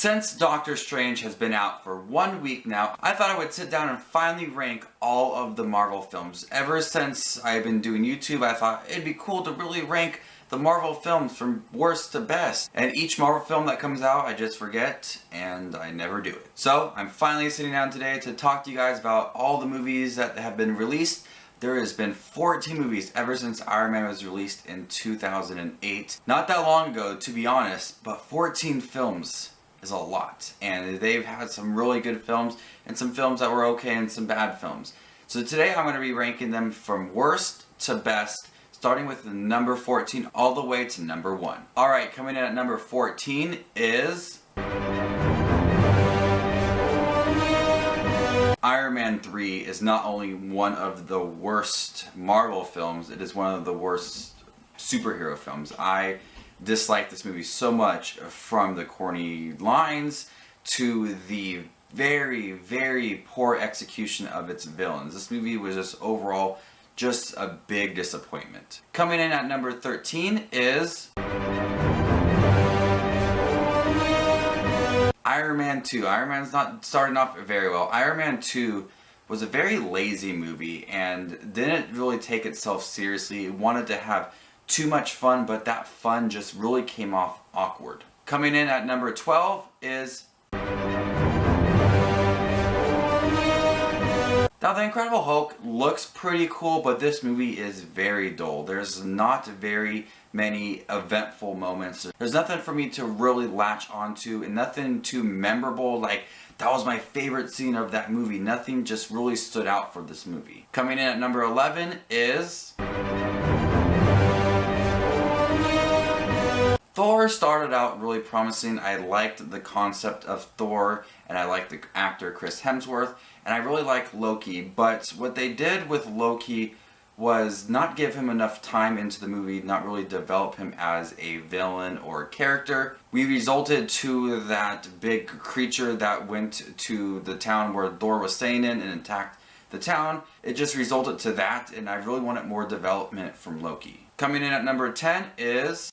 Since Doctor Strange has been out for 1 week now, I thought I would sit down and finally rank all of the Marvel films. Ever since I've been doing YouTube, I thought it'd be cool to really rank the Marvel films from worst to best. And each Marvel film that comes out, I just forget, and I never do it. So, I'm finally sitting down today to talk to you guys about all the movies that have been released. There has been 14 movies ever since Iron Man was released in 2008. Not that long ago, to be honest, but 14 films is a lot. And they've had some really good films, and some films that were okay, and some bad films. So today I'm going to be ranking them from worst to best, starting with the number 14 all the way to number 1. Alright, coming in at number 14 is Iron Man 3 is not only one of the worst Marvel films, it is one of the worst superhero films. I dislike this movie so much, from the corny lines to the very, very poor execution of its villains. This movie was just overall just a big disappointment. Coming in at number 13 is Iron Man 2. Iron Man's not starting off very well. Iron Man 2 was a very lazy movie and didn't really take itself seriously. It wanted to have too much fun, but that fun just really came off awkward. Coming in at number 12 is now, The Incredible Hulk looks pretty cool, but this movie is very dull. There's not very many eventful moments. There's nothing for me to really latch onto, and nothing too memorable, like that was my favorite scene of that movie. Nothing just really stood out for this movie. Coming in at number 11 is Thor. Started out really promising. I liked the concept of Thor, and I liked the actor Chris Hemsworth, and I really like Loki, but what they did with Loki was not give him enough time into the movie, not really develop him as a villain or a character. We resulted to that big creature that went to the town where Thor was staying in and attacked the town. It just resulted to that, and I really wanted more development from Loki. Coming in at number 10 is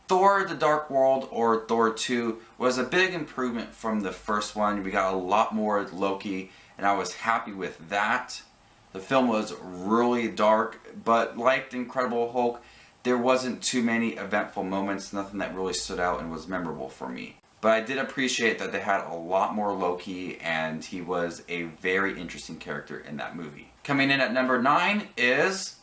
Thor: The Dark World, or Thor 2, was a big improvement from the first one. We got a lot more Loki, and I was happy with that. The film was really dark, but like The Incredible Hulk, there wasn't too many eventful moments, nothing that really stood out and was memorable for me. But I did appreciate that they had a lot more Loki, and he was a very interesting character in that movie. Coming in at number 9 is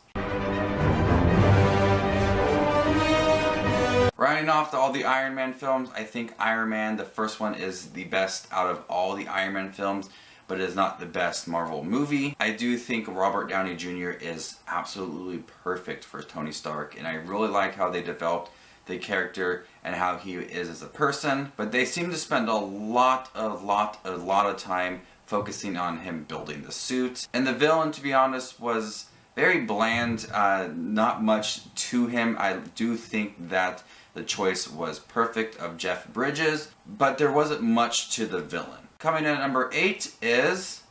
rounding off all the Iron Man films. I think Iron Man, the first one, is the best out of all the Iron Man films, but it is not the best Marvel movie. I do think Robert Downey Jr. is absolutely perfect for Tony Stark, and I really like how they developed the character and how he is as a person, but they seem to spend a lot of time focusing on him building the suit. And the villain, to be honest, was very bland, not much to him. I do think that the choice was perfect of Jeff Bridges, but there wasn't much to the villain. Coming in at number 8 is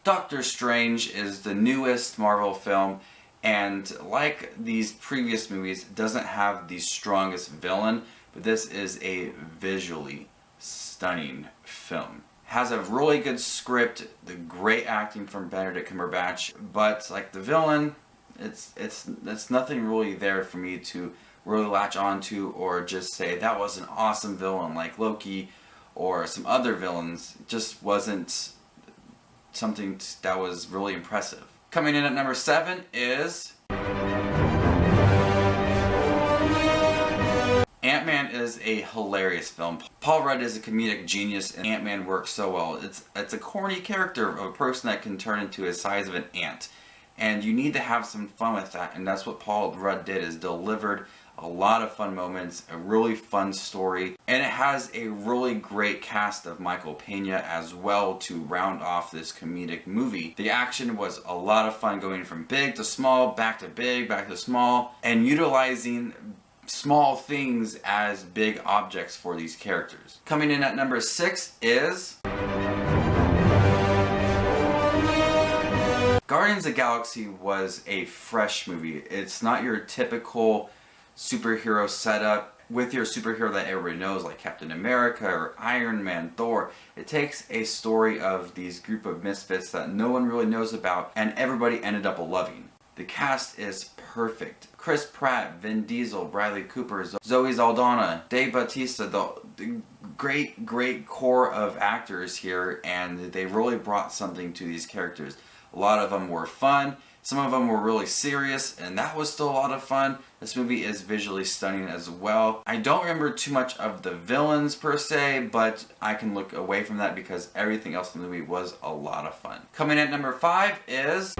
Doctor Strange is the newest Marvel film, and like these previous movies, it doesn't have the strongest villain, but this is a visually stunning film. Has a really good script, the great acting from Benedict Cumberbatch, but like the villain, it's nothing really there for me to really latch onto or just say that was an awesome villain like Loki or some other villains. It just wasn't something that was really impressive. Coming in at number 7 is AntMan is a hilarious film. Paul Rudd is a comedic genius, and AntMan works so well. It's a corny character of a person that can turn into the size of an ant. And you need to have some fun with that, and that's what Paul Rudd did, is delivered a lot of fun moments, a really fun story, and it has a really great cast of Michael Pena as well to round off this comedic movie. The action was a lot of fun, going from big to small, back to big, back to small, and utilizing small things as big objects for these characters. Coming in at number 6 is Guardians of the Galaxy was a fresh movie. It's not your typical superhero setup with your superhero that everybody knows, like Captain America or Iron Man, Thor. It takes a story of these group of misfits that no one really knows about, and everybody ended up loving. The cast is perfect. Chris Pratt, Vin Diesel, Bradley Cooper, Zoe Saldana, Dave Bautista, the great core of actors here, and they really brought something to these characters. A lot of them were fun. Some of them were really serious, and that was still a lot of fun. This movie is visually stunning as well. I don't remember too much of the villains per se, but I can look away from that because everything else in the movie was a lot of fun. Coming at number 5 is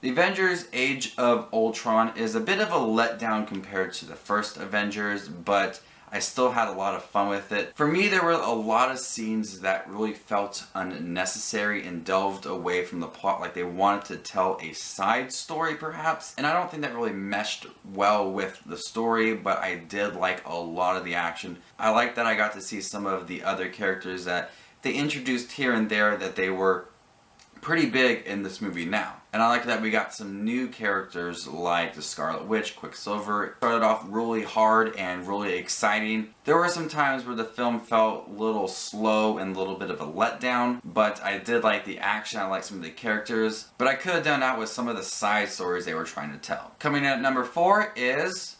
The Avengers Age of Ultron is a bit of a letdown compared to the first Avengers, but I still had a lot of fun with it. For me, there were a lot of scenes that really felt unnecessary and delved away from the plot, like they wanted to tell a side story perhaps. And I don't think that really meshed well with the story, but I did like a lot of the action. I like that I got to see some of the other characters that they introduced here and there that they were pretty big in this movie now. And I like that we got some new characters like the Scarlet Witch, Quicksilver. It started off really hard and really exciting. There were some times where the film felt a little slow and a little bit of a letdown, but I did like the action, I liked some of the characters, but I could have done that with some of the side stories they were trying to tell. Coming in at number 4 is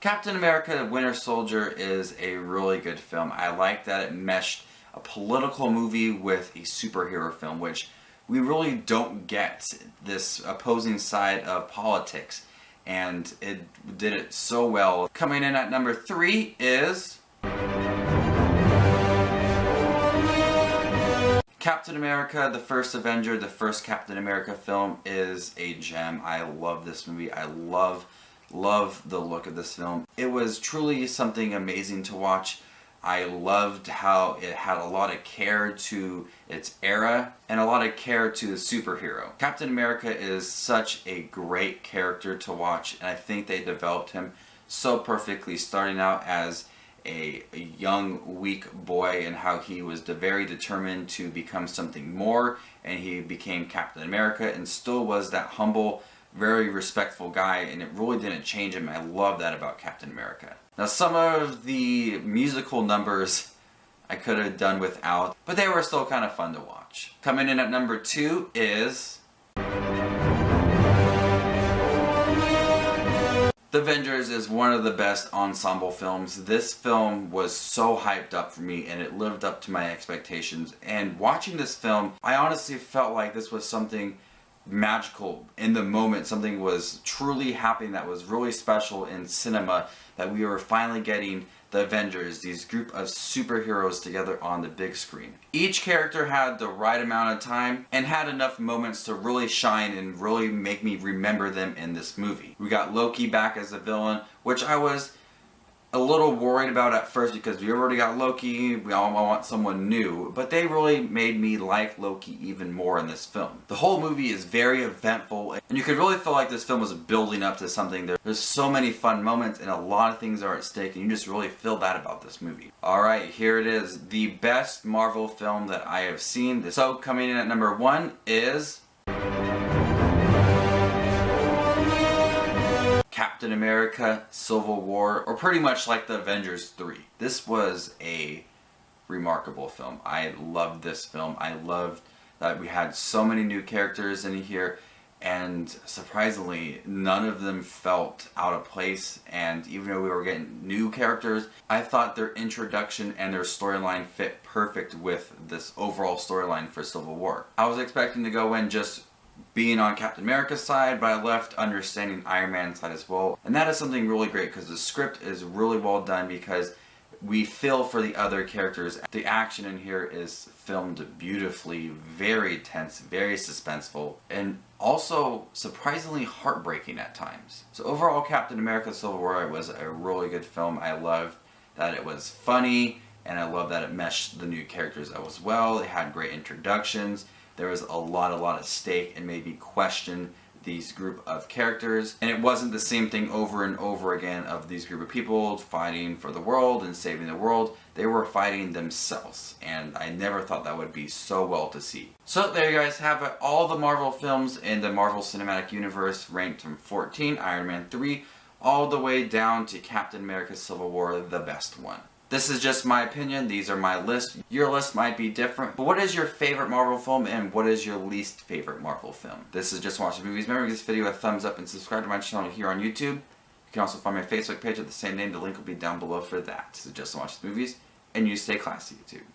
Captain America Winter Soldier is a really good film. I like that it meshed a political movie with a superhero film, which we really don't get, this opposing side of politics, and it did it so well. Coming in at number 3 is Captain America, the first Avenger, the first Captain America film is a gem. I love this movie. I love the look of this film. It was truly something amazing to watch. I loved how it had a lot of care to its era and a lot of care to the superhero. Captain America is such a great character to watch, and I think they developed him so perfectly, starting out as a young, weak boy and how he was very determined to become something more, and he became Captain America and still was that humble, very respectful guy, and it really didn't change him. I love that about Captain America. Now, some of the musical numbers I could have done without, but they were still kind of fun to watch. Coming in at number 2 is The Avengers is one of the best ensemble films. This film was so hyped up for me, and it lived up to my expectations. And watching this film, I honestly felt like this was something magical in the moment. Something was truly happening that was really special in cinema, that we were finally getting the Avengers, these group of superheroes together on the big screen. Each character had the right amount of time and had enough moments to really shine and really make me remember them in this movie. We got Loki back as a villain, which I was a little worried about at first because we already got Loki, we all want someone new, but they really made me like Loki even more in this film. The whole movie is very eventful, and you could really feel like this film was building up to something. There's so many fun moments and a lot of things are at stake, and you just really feel that about this movie. Alright, here it is, the best Marvel film that I have seen. So coming in at number 1 is Captain America Civil War, or pretty much like the Avengers 3. This was a remarkable film. I loved this film. I loved that we had so many new characters in here, and surprisingly, none of them felt out of place. And even though we were getting new characters, I thought their introduction and their storyline fit perfect with this overall storyline for Civil War. I was expecting to go in just being on Captain America's side, but I left understanding Iron Man's side as well. And that is something really great because the script is really well done because we feel for the other characters. The action in here is filmed beautifully, very tense, very suspenseful, and also surprisingly heartbreaking at times. So overall, Captain America Civil War was a really good film. I loved that it was funny, and I love that it meshed the new characters as well. It had great introductions. There was a lot at stake and made me question these group of characters, and it wasn't the same thing over and over again of these group of people fighting for the world and saving the world. They were fighting themselves, and I never thought that would be so well to see. So there you guys have it, all the Marvel films in the Marvel Cinematic Universe ranked from 14, Iron Man 3, all the way down to Captain America Civil War, the best one. This is just my opinion, these are my lists. Your list might be different, but what is your favorite Marvel film and what is your least favorite Marvel film? This is Just Watch the Movies. Remember to give this video a thumbs up and subscribe to my channel here on YouTube. You can also find my Facebook page at the same name, the link will be down below for that. So Just Watch the Movies, and you stay classy, YouTube.